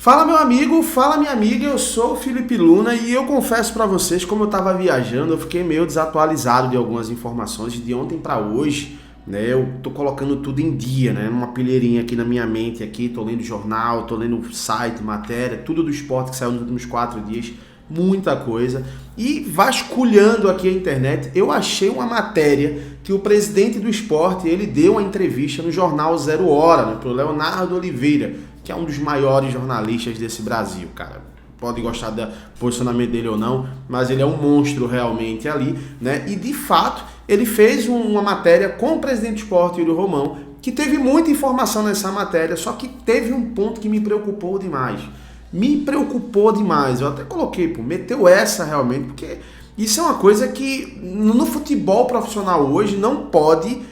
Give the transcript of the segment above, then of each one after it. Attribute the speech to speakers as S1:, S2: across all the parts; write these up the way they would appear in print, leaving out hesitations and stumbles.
S1: Fala meu amigo, fala minha amiga, eu sou o Felipe Luna e eu confesso pra vocês, como eu tava viajando, eu fiquei meio desatualizado de algumas informações de ontem pra hoje, né? Eu tô colocando tudo em dia, né? Numa pilheirinha aqui na minha mente, aqui, tô lendo jornal, tô lendo site, matéria, tudo do esporte que saiu nos últimos 4 dias, muita coisa. E vasculhando aqui a internet, eu achei uma matéria que o presidente do esporte, ele deu uma entrevista no jornal Zero Hora, né, pro Leonardo Oliveira, que é um dos maiores jornalistas desse Brasil, cara. Pode gostar do posicionamento dele ou não, mas ele é um monstro realmente ali, né? E de fato, ele fez uma matéria com o presidente do esporte, Yuri Romão, que teve muita informação nessa matéria, só que teve um ponto que me preocupou demais. Eu até coloquei, meteu essa realmente, porque isso é uma coisa que no futebol profissional hoje não pode,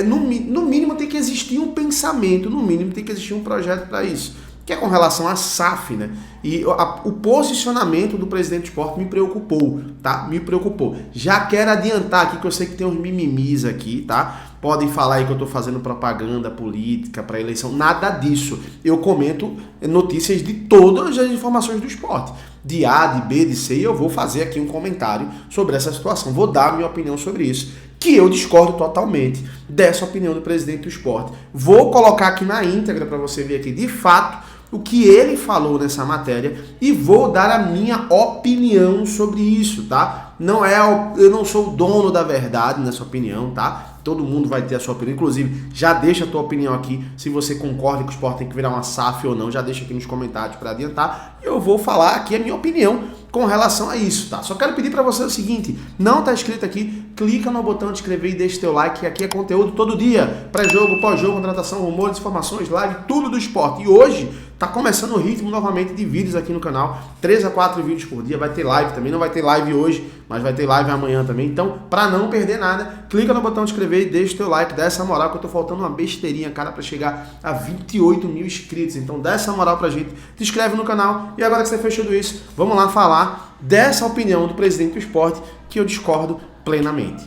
S1: no mínimo tem que existir um pensamento, no mínimo tem que existir um projeto para isso, que é com relação à SAF, né? E o posicionamento do presidente do esporte me preocupou, tá? Me preocupou. Já quero adiantar aqui que eu sei que tem uns mimimis aqui, tá? Podem falar aí que eu tô fazendo propaganda política para eleição, nada disso. Eu comento notícias de todas as informações do esporte, de A, de B, de C, e eu vou fazer aqui um comentário sobre essa situação. Vou dar a minha opinião sobre isso, que eu discordo totalmente dessa opinião do presidente do esporte. Vou colocar aqui na íntegra para você ver aqui, de fato, o que ele falou nessa matéria e vou dar a minha opinião sobre isso, tá? Eu não sou o dono da verdade nessa opinião, tá? Todo mundo vai ter a sua opinião, inclusive já deixa a tua opinião aqui, se você concorda que o esporte tem que virar uma SAF ou não, já deixa aqui nos comentários para adiantar, e eu vou falar aqui a minha opinião com relação a isso, tá? Só quero pedir para você o seguinte, não tá inscrito aqui, clica no botão de inscrever e deixa teu like, que aqui é conteúdo todo dia, pré-jogo, pós-jogo, contratação, rumores, informações, live, tudo do esporte. E hoje tá começando o ritmo novamente de vídeos aqui no canal, 3 a 4 vídeos por dia, vai ter live também, não vai ter live hoje, mas vai ter live amanhã também. Então, para não perder nada, clica no botão de inscrever e deixa teu like, dá essa moral, que eu tô faltando uma besteirinha, cara, para chegar a 28 mil inscritos. Então, dá essa moral pra gente, te inscreve no canal. E agora que você fez tudo isso, vamos lá falar dessa opinião do presidente do esporte, que eu discordo plenamente.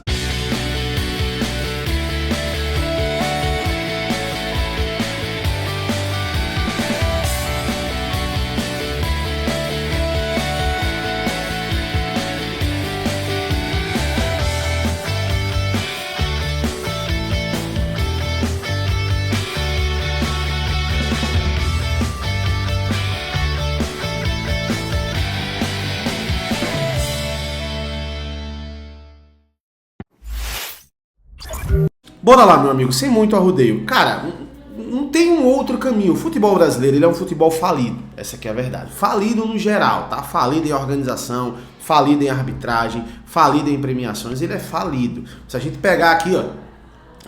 S1: Bora lá, meu amigo, sem muito arrudeio. Cara, não tem um outro caminho. O futebol brasileiro, ele é um futebol falido. Essa aqui é a verdade. Falido no geral, tá? Falido em organização, falido em arbitragem, falido em premiações. Ele é falido. Se a gente pegar aqui, ó,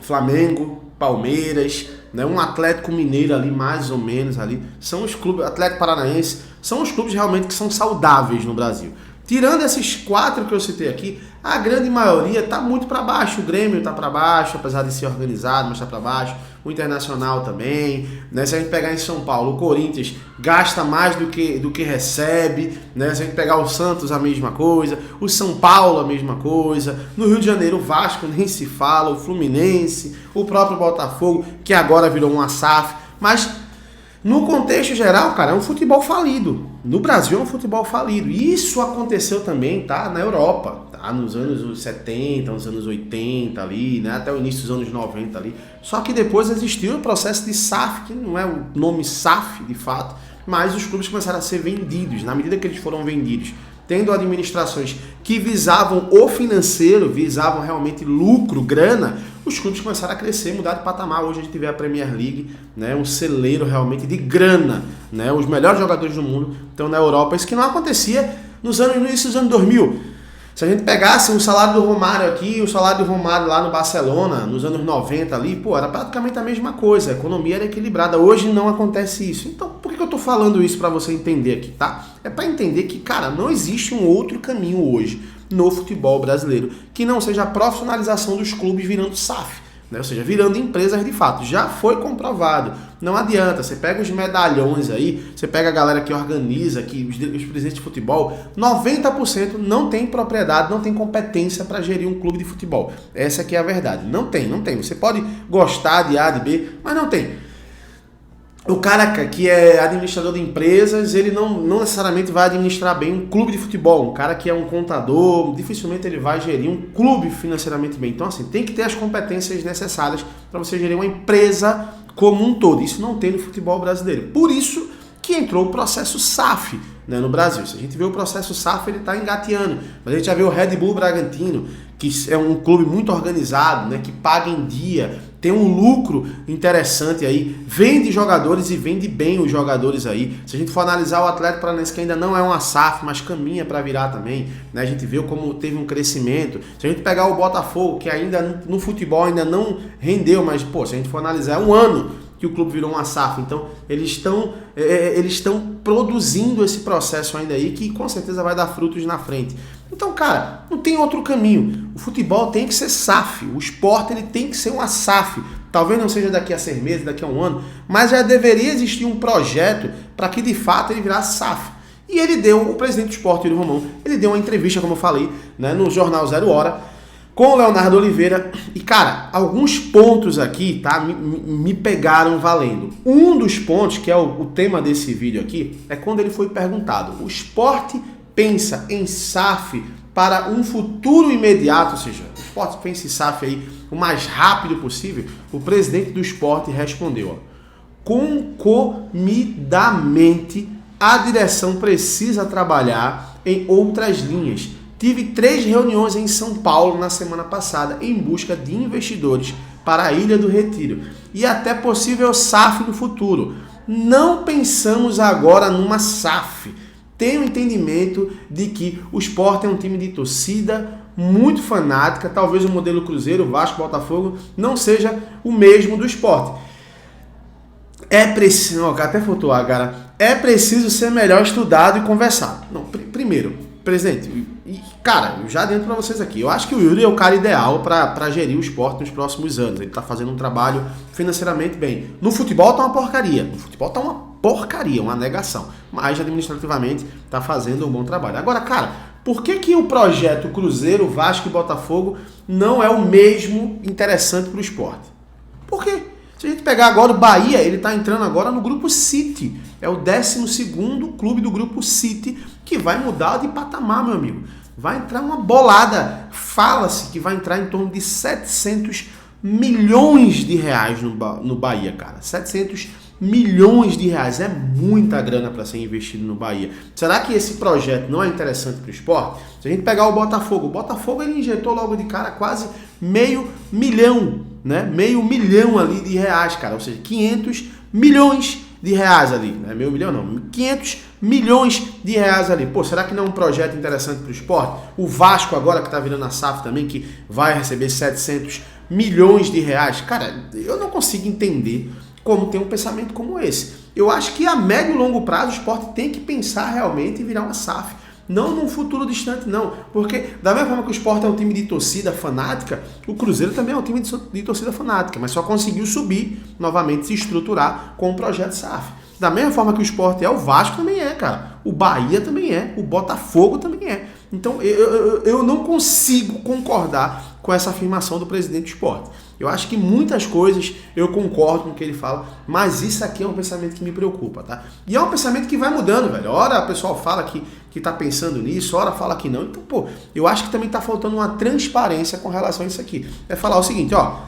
S1: Flamengo, Palmeiras, né, um Atlético Mineiro ali, mais ou menos ali, são os clubes, Atlético Paranaense, são os clubes realmente que são saudáveis no Brasil. Tirando esses 4 que eu citei aqui, a grande maioria está muito para baixo. O Grêmio está para baixo, apesar de ser organizado, mas está para baixo. O Internacional também, né? Se a gente pegar em São Paulo, o Corinthians gasta mais do que recebe, né? Se a gente pegar o Santos, a mesma coisa. O São Paulo, a mesma coisa. No Rio de Janeiro, o Vasco nem se fala. O Fluminense, o próprio Botafogo, que agora virou uma SAF. Mas no contexto geral, cara, é um futebol falido. No Brasil é um futebol falido. Isso aconteceu também, tá? Na Europa, tá? Nos anos 70, nos anos 80 ali, né? Até o início dos anos 90 ali. Só que depois existiu o processo de SAF, que não é o nome SAF de fato, mas os clubes começaram a ser vendidos. Na medida que eles foram vendidos, tendo administrações que visavam o financeiro, visavam realmente lucro, grana, os clubes começaram a crescer, mudar de patamar. Hoje a gente vê a Premier League, né, um celeiro realmente de grana, né, os melhores jogadores do mundo estão na Europa, isso que não acontecia no início dos anos 2000. Se a gente pegasse o salário do Romário aqui, o salário do Romário lá no Barcelona, nos anos 90 ali, era praticamente a mesma coisa, a economia era equilibrada. Hoje não acontece isso. Então, por que eu tô falando isso para você entender aqui, tá? É para entender que, cara, não existe um outro caminho hoje no futebol brasileiro que não seja a profissionalização dos clubes virando SAF, né? Ou seja, virando empresas de fato. Já foi comprovado. Não adianta, você pega os medalhões aí, você pega a galera que organiza, que os presidentes de futebol, 90% não tem propriedade, não tem competência para gerir um clube de futebol. Essa aqui é a verdade. Não tem. Você pode gostar de A, de B, mas não tem. o cara que é administrador de empresas, ele não necessariamente vai administrar bem um clube de futebol. Um cara que é um contador, dificilmente ele vai gerir um clube financeiramente bem. Então, assim, tem que ter as competências necessárias para você gerir uma empresa como um todo. Isso não tem no futebol brasileiro. Por isso que entrou o processo SAF, né, no Brasil. Se a gente vê o processo SAF, ele está engateando. Mas a gente já vê o Red Bull Bragantino, que é um clube muito organizado, né, que paga em dia, tem um lucro interessante aí, vende jogadores e vende bem os jogadores aí. Se a gente for analisar o Atlético Paranaense, que ainda não é uma SAF, mas caminha para virar também, né, a gente vê como teve um crescimento. Se a gente pegar o Botafogo, que ainda no futebol ainda não rendeu, mas pô, se a gente for analisar, é um ano que o clube virou uma SAF, então eles estão produzindo esse processo ainda aí que com certeza vai dar frutos na frente. Então, cara, não tem outro caminho. O futebol tem que ser SAF, o esporte ele tem que ser uma SAF. Talvez não seja daqui a 6 meses, daqui a um ano, mas já deveria existir um projeto para que de fato ele virasse SAF. E o presidente do esporte, Yuri Romão, ele deu uma entrevista, como eu falei, né, no Jornal 0 Hora, com o Leonardo Oliveira, e cara, alguns pontos aqui, tá, me pegaram valendo. Um dos pontos, que é o tema desse vídeo aqui, é quando ele foi perguntado, o esporte pensa em SAF para um futuro imediato, ou seja, o esporte pensa em SAF aí o mais rápido possível? O presidente do esporte respondeu, ó, concomitantemente, a direção precisa trabalhar em outras linhas. Tive 3 reuniões em São Paulo na semana passada em busca de investidores para a Ilha do Retiro e até possível SAF no futuro. Não pensamos agora numa SAF. Tenho entendimento de que o Sport é um time de torcida muito fanática, talvez o modelo Cruzeiro, Vasco, Botafogo não seja o mesmo do Sport. É preciso, até faltou cara, é preciso ser melhor estudado e conversado. Não, primeiro, presidente, cara, eu já adianto para vocês aqui, eu acho que o Yuri é o cara ideal para gerir o esporte nos próximos anos. Ele tá fazendo um trabalho financeiramente bem. No futebol tá uma porcaria, uma negação, mas administrativamente tá fazendo um bom trabalho. Agora, cara, por que o projeto Cruzeiro, Vasco e Botafogo não é o mesmo interessante para o esporte? Por quê? Se a gente pegar agora o Bahia, ele está entrando agora no Grupo City. É o 12º clube do Grupo City que vai mudar de patamar, meu amigo. Vai entrar uma bolada. Fala-se que vai entrar em torno de 700 milhões de reais no Bahia, cara. 700 milhões de reais. É muita grana para ser investido no Bahia. Será que esse projeto não é interessante para o esporte? Se a gente pegar o Botafogo ele injetou logo de cara quase $500 milhão, né? $500 milhão ali de reais, cara. Ou seja, 500 milhões de reais ali. Não é $500 milhão, não. 500 milhões de reais ali. Pô, será que não é um projeto interessante para o esporte? O Vasco agora que está virando a SAF também, que vai receber 700 milhões de reais. Cara, eu não consigo entender como tem um pensamento como esse. Eu acho que a médio e longo prazo o esporte tem que pensar realmente em virar uma SAF. Não num futuro distante, não. Porque da mesma forma que o esporte é um time de torcida fanática, o Cruzeiro também é um time de torcida fanática, mas só conseguiu subir, novamente se estruturar com o projeto SAF. Da mesma forma que o esporte é, o Vasco também é, cara. O Bahia também é, o Botafogo também é. Então eu não consigo concordar com essa afirmação do presidente do esporte. Eu acho que muitas coisas eu concordo com o que ele fala, mas isso aqui é um pensamento que me preocupa, tá? E é um pensamento que vai mudando, velho. Ora a pessoa fala que tá pensando nisso, ora fala que não. Então, pô, eu acho que também tá faltando uma transparência com relação a isso aqui. É falar o seguinte, ó,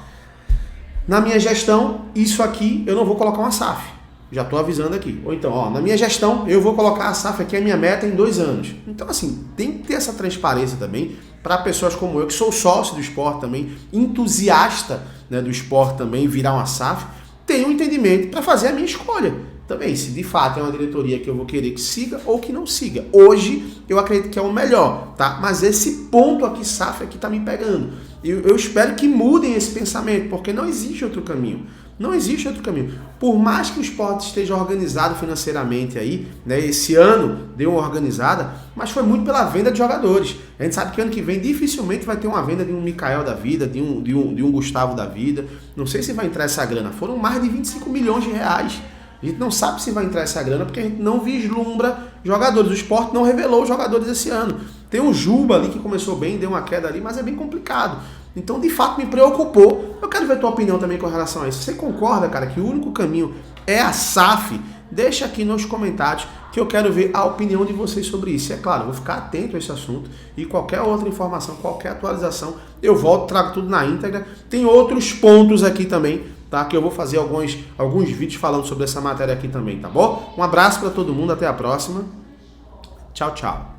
S1: na minha gestão, isso aqui eu não vou colocar uma SAF. Já estou avisando aqui. Ou então, ó, na minha gestão, eu vou colocar a SAF aqui, a minha meta em 2 anos. Então, assim, tem que ter essa transparência também para pessoas como eu, que sou sócio do esporte também, entusiasta, né, do esporte também, virar uma SAF, ter um entendimento para fazer a minha escolha. Também, se de fato é uma diretoria que eu vou querer que siga ou que não siga. Hoje, eu acredito que é o melhor, tá? Mas esse ponto aqui, SAF, aqui tá me pegando. Eu espero que mudem esse pensamento, porque não existe outro caminho. Não existe outro caminho. Por mais que o esporte esteja organizado financeiramente aí, né, esse ano deu uma organizada, mas foi muito pela venda de jogadores. A gente sabe que ano que vem dificilmente vai ter uma venda de um Mikael da vida, de um Gustavo da vida. Não sei se vai entrar essa grana. Foram mais de 25 milhões de reais. A gente não sabe se vai entrar essa grana porque a gente não vislumbra jogadores. O esporte não revelou os jogadores esse ano. Tem o Juba ali que começou bem, deu uma queda ali, mas é bem complicado. Então, de fato, me preocupou. Eu quero ver tua opinião também com relação a isso. Você concorda, cara, que o único caminho é a SAF? Deixa aqui nos comentários que eu quero ver a opinião de vocês sobre isso. É claro, eu vou ficar atento a esse assunto e qualquer outra informação, qualquer atualização, eu volto, trago tudo na íntegra. Tem outros pontos aqui também, tá? Que eu vou fazer alguns vídeos falando sobre essa matéria aqui também, tá bom? Um abraço para todo mundo, até a próxima. Tchau, tchau.